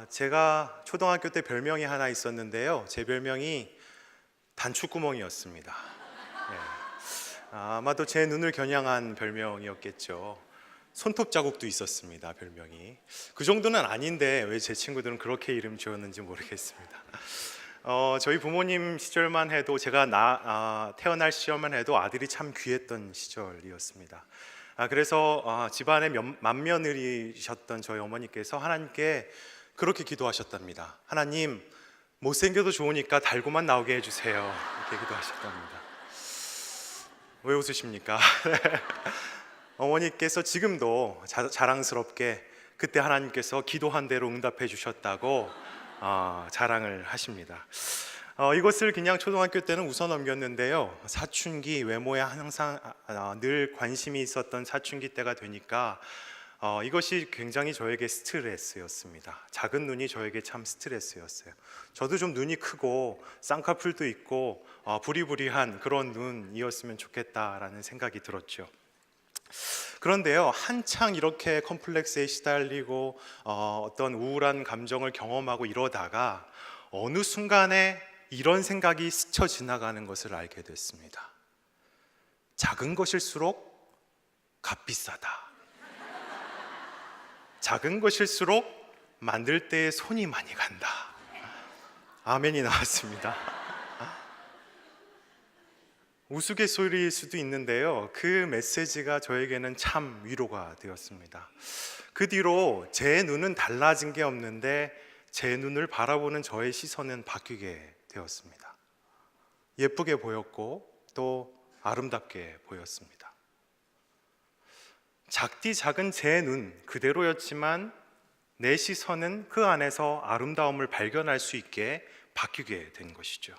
제가 초등학교 때 별명이 하나 있었는데요. 제 별명이 단추구멍이었습니다. 네. 아마도 제 눈을 겨냥한 별명이었겠죠. 손톱 자국도 있었습니다, 별명이. 그 정도는 아닌데 왜 제 친구들은 그렇게 이름 지었는지 모르겠습니다. 저희 부모님 시절만 해도 제가 태어날 시절만 해도 아들이 참 귀했던 시절이었습니다. 그래서 집안의 맏며느리셨던 저희 어머니께서 하나님께 그렇게 기도하셨답니다. 하나님, 못생겨도 좋으니까 달고만 나오게 해주세요. 이렇게 기도하셨답니다. 왜 웃으십니까? 어머니께서 지금도 자랑스럽게 그때 하나님께서 기도한 대로 응답해 주셨다고 자랑을 하십니다. 이것을 그냥 초등학교 때는 웃어 넘겼는데요. 사춘기 외모에 항상 늘 관심이 있었던 사춘기 때가 되니까 이것이 굉장히 저에게 스트레스였습니다. 작은 눈이 저에게 참 스트레스였어요. 저도 좀 눈이 크고 쌍꺼풀도 있고 부리부리한 그런 눈이었으면 좋겠다라는 생각이 들었죠. 그런데요, 한창 이렇게 컴플렉스에 시달리고 어떤 우울한 감정을 경험하고 이러다가 어느 순간에 이런 생각이 스쳐 지나가는 것을 알게 됐습니다. 작은 것일수록 값비싸다. 작은 것일수록 만들 때에 손이 많이 간다. 아멘이 나왔습니다. 우스갯소리일 수도 있는데요, 그 메시지가 저에게는 참 위로가 되었습니다. 그 뒤로 제 눈은 달라진 게 없는데 제 눈을 바라보는 저의 시선은 바뀌게 되었습니다. 예쁘게 보였고 또 아름답게 보였습니다. 작디 작은 제 눈 그대로였지만 내 시선은 그 안에서 아름다움을 발견할 수 있게 바뀌게 된 것이죠.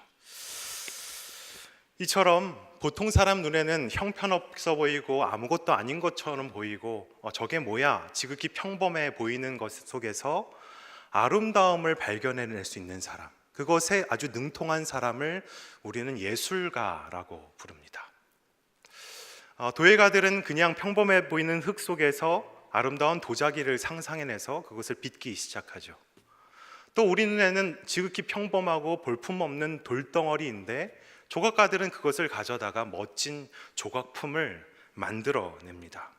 이처럼 보통 사람 눈에는 형편없어 보이고 아무것도 아닌 것처럼 보이고 저게 뭐야? 지극히 평범해 보이는 것 속에서 아름다움을 발견해낼 수 있는 사람, 그것에 아주 능통한 사람을 우리는 예술가라고 부릅니다. 도예가들은 그냥 평범해 보이는 흙 속에서 아름다운 도자기를 상상해내서 그것을 빚기 시작하죠. 또 우리 눈에는 지극히 평범하고 볼품없는 돌덩어리인데 조각가들은 그것을 가져다가 멋진 조각품을 만들어냅니다.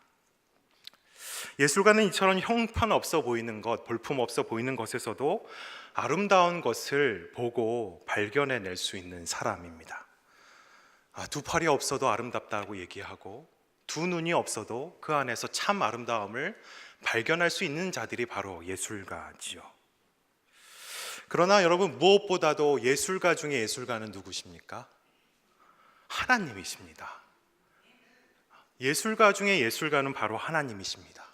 예술가는 이처럼 형편없어 보이는 것, 볼품없어 보이는 것에서도 아름다운 것을 보고 발견해낼 수 있는 사람입니다. 두 팔이 없어도 아름답다고 얘기하고 두 눈이 없어도 그 안에서 참 아름다움을 발견할 수 있는 자들이 바로 예술가지요. 그러나 여러분, 무엇보다도 예술가 중에 예술가는 누구십니까? 하나님이십니다. 예술가 중에 예술가는 바로 하나님이십니다.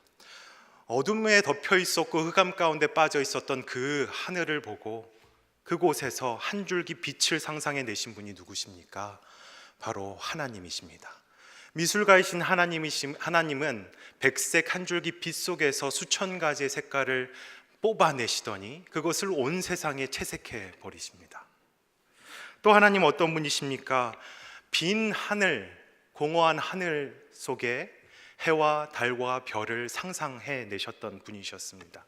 어둠에 덮여 있었고 흑암 가운데 빠져 있었던 그 하늘을 보고 그곳에서 한 줄기 빛을 상상해 내신 분이 누구십니까? 바로 하나님이십니다. 미술가이신 하나님은 백색 한 줄기 빛 속에서 수천 가지의 색깔을 뽑아내시더니 그것을 온 세상에 채색해 버리십니다. 또 하나님 어떤 분이십니까? 빈 하늘, 공허한 하늘 속에 해와 달과 별을 상상해 내셨던 분이셨습니다.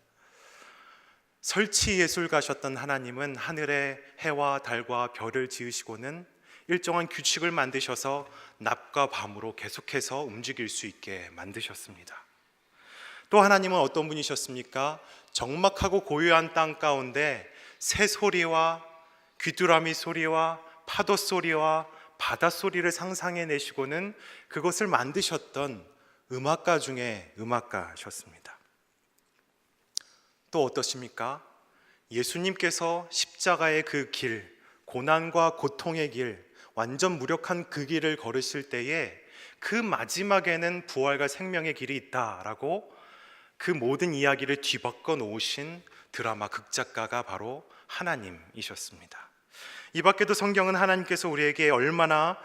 설치 예술가셨던 하나님은 하늘에 해와 달과 별을 지으시고는 일정한 규칙을 만드셔서 낮과 밤으로 계속해서 움직일 수 있게 만드셨습니다. 또 하나님은 어떤 분이셨습니까? 적막하고 고요한 땅 가운데 새소리와 귀뚜라미 소리와 파도 소리와 바다 소리를 상상해 내시고는 그것을 만드셨던 음악가 중에 음악가셨습니다. 또 어떠십니까? 예수님께서 십자가의 그 길, 고난과 고통의 길, 완전 무력한 그 길을 걸으실 때에 그 마지막에는 부활과 생명의 길이 있다라고 그 모든 이야기를 뒤바꿔 놓으신 드라마 극작가가 바로 하나님이셨습니다. 이 밖에도 성경은 하나님께서 우리에게 얼마나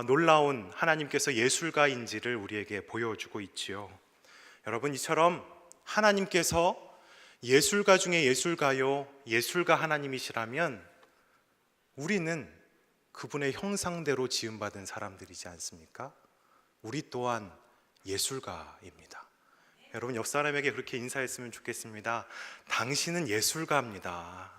놀라운 하나님께서 예술가인지를 우리에게 보여주고 있지요. 여러분, 이처럼 하나님께서 예술가 중에 예술가요, 예술가 하나님이시라면 우리는 그분의 형상대로 지음받은 사람들이지 않습니까? 우리 또한 예술가입니다. 여러분 옆 사람에게 그렇게 인사했으면 좋겠습니다. 당신은 예술가입니다.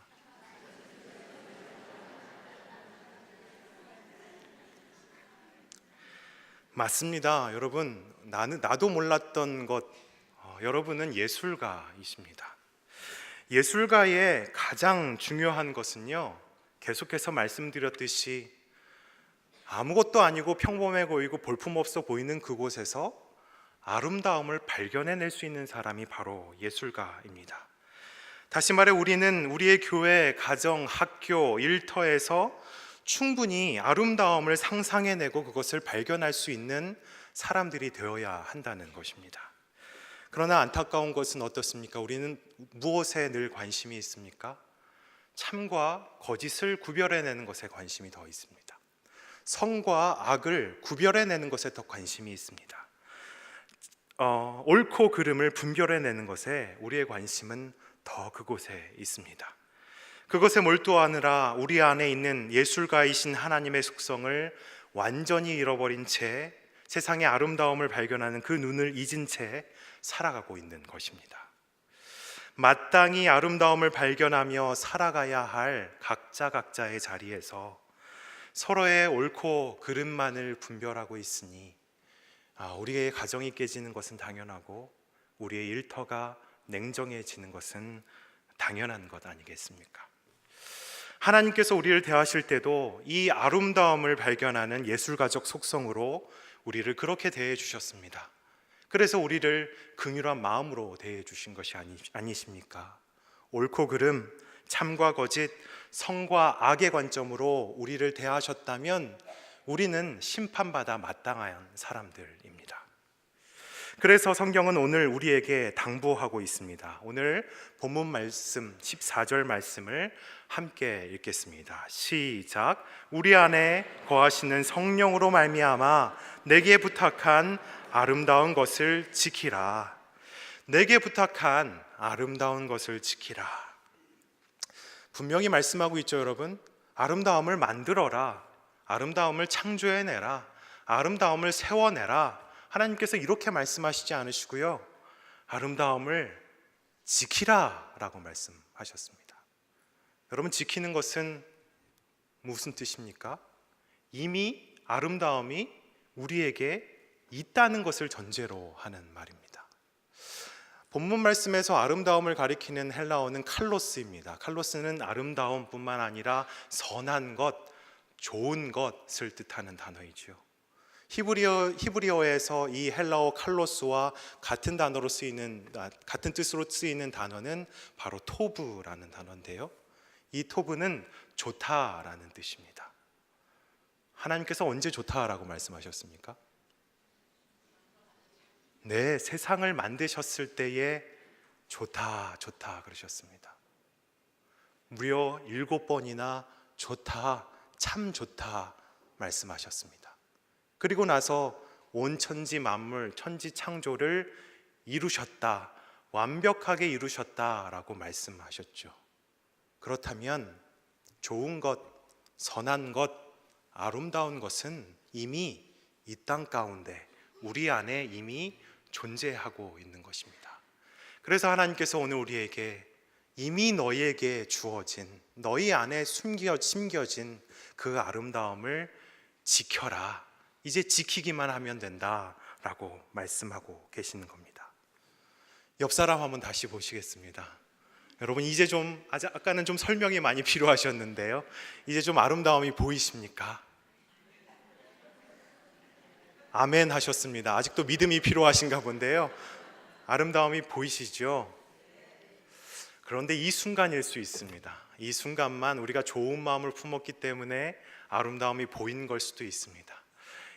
맞습니다. 여러분, 나도 몰랐던 것, 여러분은 예술가이십니다. 예술가의 가장 중요한 것은요, 계속해서 말씀드렸듯이 아무것도 아니고 평범해 보이고 볼품없어 보이는 그곳에서 아름다움을 발견해낼 수 있는 사람이 바로 예술가입니다. 다시 말해 우리는 우리의 교회, 가정, 학교, 일터에서 충분히 아름다움을 상상해내고 그것을 발견할 수 있는 사람들이 되어야 한다는 것입니다. 그러나 안타까운 것은 어떻습니까? 우리는 무엇에 늘 관심이 있습니까? 참과 거짓을 구별해내는 것에 관심이 더 있습니다. 선과 악을 구별해내는 것에 더 관심이 있습니다. 옳고 그름을 분별해내는 것에 우리의 관심은 더 그곳에 있습니다. 그것에 몰두하느라 우리 안에 있는 예술가이신 하나님의 속성을 완전히 잃어버린 채 세상의 아름다움을 발견하는 그 눈을 잊은 채 살아가고 있는 것입니다. 마땅히 아름다움을 발견하며 살아가야 할 각자의 자리에서 서로의 옳고 그름만을 분별하고 있으니 우리의 가정이 깨지는 것은 당연하고 우리의 일터가 냉정해지는 것은 당연한 것 아니겠습니까? 하나님께서 우리를 대하실 때도 이 아름다움을 발견하는 예술가적 속성으로 우리를 그렇게 대해 주셨습니다. 그래서 우리를 긍휼한 마음으로 대해 주신 것이 아니십니까? 옳고 그름, 참과 거짓, 선과 악의 관점으로 우리를 대하셨다면 우리는 심판받아 마땅한 사람들입니다. 그래서 성경은 오늘 우리에게 당부하고 있습니다. 오늘 본문 말씀 14절 말씀을 함께 읽겠습니다. 시작. 우리 안에 거하시는 성령으로 말미암아 내게 부탁한 아름다운 것을 지키라. 내게 부탁한 아름다운 것을 지키라. 분명히 말씀하고 있죠, 여러분. 아름다움을 만들어라. 아름다움을 창조해내라. 아름다움을 세워내라. 하나님께서 이렇게 말씀하시지 않으시고요, 아름다움을 지키라 라고 말씀하셨습니다. 여러분, 지키는 것은 무슨 뜻입니까? 이미 아름다움이 우리에게 있다는 것을 전제로 하는 말입니다. 본문 말씀에서 아름다움을 가리키는 헬라어는 칼로스입니다. 칼로스는 아름다움뿐만 아니라 선한 것, 좋은 것을 뜻하는 단어이죠. 히브리어에서 이 헬라어 칼로스와 같은 뜻으로 쓰이는 단어는 바로 토브라는 단어인데요. 이 토브는 좋다라는 뜻입니다. 하나님께서 언제 좋다라고 말씀하셨습니까? 네, 세상을 만드셨을 때에 좋다 그러셨습니다. 무려 7번이나 좋다, 참 좋다 말씀하셨습니다. 그리고 나서 온 천지 만물, 천지 창조를 이루셨다, 완벽하게 이루셨다라고 말씀하셨죠. 그렇다면 좋은 것, 선한 것, 아름다운 것은 이미 이 땅 가운데 우리 안에 이미 존재하고 있는 것입니다. 그래서 하나님께서 오늘 우리에게 이미 너희에게 주어진, 너희 안에 심겨진 그 아름다움을 지켜라. 이제 지키기만 하면 된다라고 말씀하고 계시는 겁니다. 옆 사람 한번 다시 보시겠습니다. 여러분, 이제 아까는 좀 설명이 많이 필요하셨는데요, 이제 좀 아름다움이 보이십니까? 아멘 하셨습니다. 아직도 믿음이 필요하신가 본데요, 아름다움이 보이시죠? 그런데 이 순간일 수 있습니다. 이 순간만 우리가 좋은 마음을 품었기 때문에 아름다움이 보이는 걸 수도 있습니다.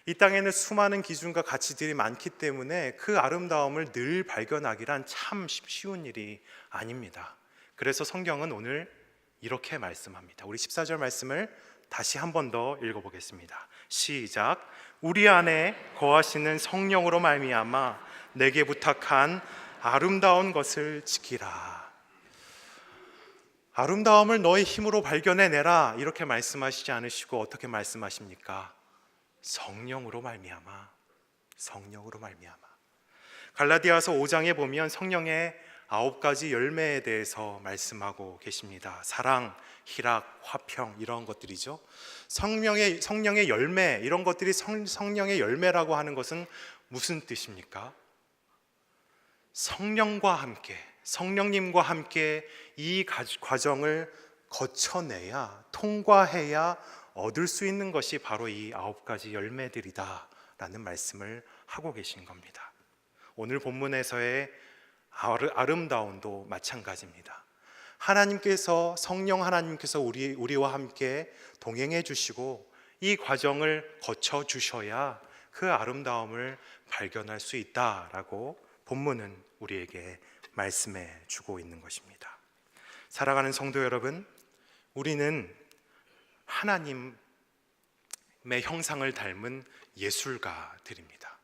이 땅에는 수많은 기준과 가치들이 많기 때문에 그 아름다움을 늘 발견하기란 참 쉬운 일이 아닙니다. 그래서 성경은 오늘 이렇게 말씀합니다. 우리 14절 말씀을 다시 한 번 더 읽어보겠습니다. 시작. 우리 안에 거하시는 성령으로 말미암아 내게 부탁한 아름다운 것을 지키라. 아름다움을 너의 힘으로 발견해내라 이렇게 말씀하시지 않으시고 어떻게 말씀하십니까? 성령으로 말미암아. 갈라디아서 5장에 보면 성령의 9가지 열매에 대해서 말씀하고 계십니다. 사랑, 희락, 화평 이런 것들이죠. 성령의 열매, 이런 것들이 성령의 열매라고 하는 것은 무슨 뜻입니까? 성령과 함께, 성령님과 함께 이 과정을 거쳐내야, 통과해야 얻을 수 있는 것이 바로 이 9가지 열매들이다 라는 말씀을 하고 계신 겁니다. 오늘 본문에서의 아름다움도 마찬가지입니다. 하나님께서, 성령 하나님께서 우리와 함께 동행해 주시고 이 과정을 거쳐 주셔야 그 아름다움을 발견할 수 있다라고 본문은 우리에게 말씀해 주고 있는 것입니다. 사랑하는 성도 여러분, 우리는 하나님의 형상을 닮은 예술가들입니다.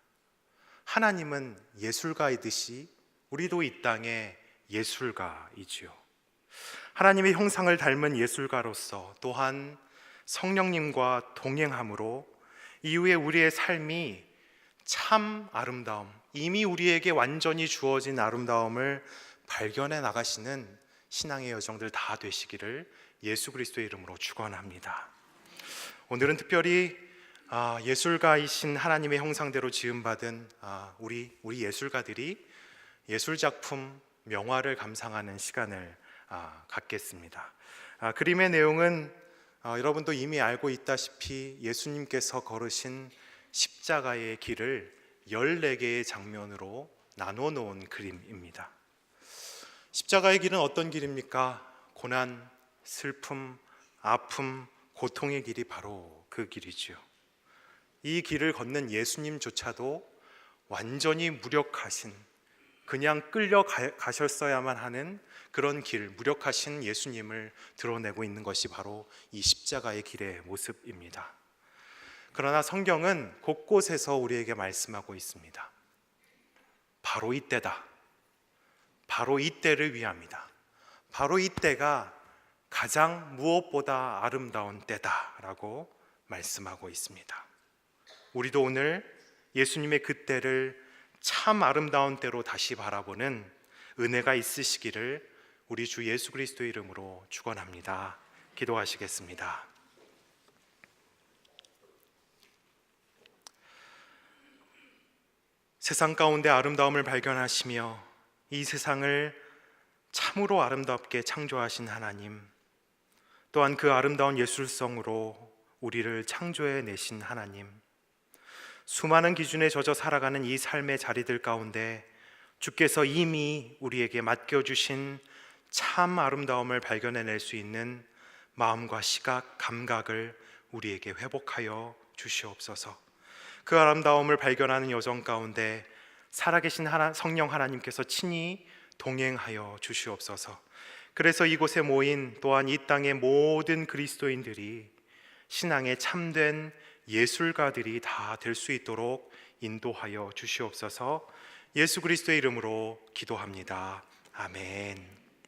하나님은 예술가이듯이 우리도 이 땅의 예술가이지요. 하나님의 형상을 닮은 예술가로서 또한 성령님과 동행함으로 이후에 우리의 삶이 참 아름다움, 이미 우리에게 완전히 주어진 아름다움을 발견해 나가시는 신앙의 여정들 다 되시기를 예수 그리스도의 이름으로 축원합니다. 오늘은 특별히 예술가이신 하나님의 형상대로 지음받은 우리 예술가들이 예술작품 명화를 감상하는 시간을 갖겠습니다. 그림의 내용은 여러분도 이미 알고 있다시피 예수님께서 걸으신 십자가의 길을 14개의 장면으로 나눠 놓은 그림입니다. 십자가의 길은 어떤 길입니까? 고난, 슬픔, 아픔, 고통의 길이 바로 그 길이지요. 이 길을 걷는 예수님조차도 완전히 무력하신, 그냥 끌려가셨어야만 하는 그런 길, 무력하신 예수님을 드러내고 있는 것이 바로 이 십자가의 길의 모습입니다. 그러나 성경은 곳곳에서 우리에게 말씀하고 있습니다. 바로 이때다. 바로 이때를 위함이다. 바로 이때가 가장 무엇보다 아름다운 때다라고 말씀하고 있습니다. 우리도 오늘 예수님의 그때를 참 아름다운 때로 다시 바라보는 은혜가 있으시기를 우리 주 예수 그리스도의 이름으로 축원합니다. 기도하시겠습니다. 세상 가운데 아름다움을 발견하시며 이 세상을 참으로 아름답게 창조하신 하나님, 또한 그 아름다운 예술성으로 우리를 창조해 내신 하나님, 수많은 기준에 젖어 살아가는 이 삶의 자리들 가운데 주께서 이미 우리에게 맡겨주신 참 아름다움을 발견해낼 수 있는 마음과 시각, 감각을 우리에게 회복하여 주시옵소서. 그 아름다움을 발견하는 여정 가운데 살아계신 성령 하나님께서 친히 동행하여 주시옵소서. 그래서 이곳에 모인 또한 이 땅의 모든 그리스도인들이 신앙의 참된 예술가들이 다 될 수 있도록 인도하여 주시옵소서. 예수 그리스도의 이름으로 기도합니다. 아멘.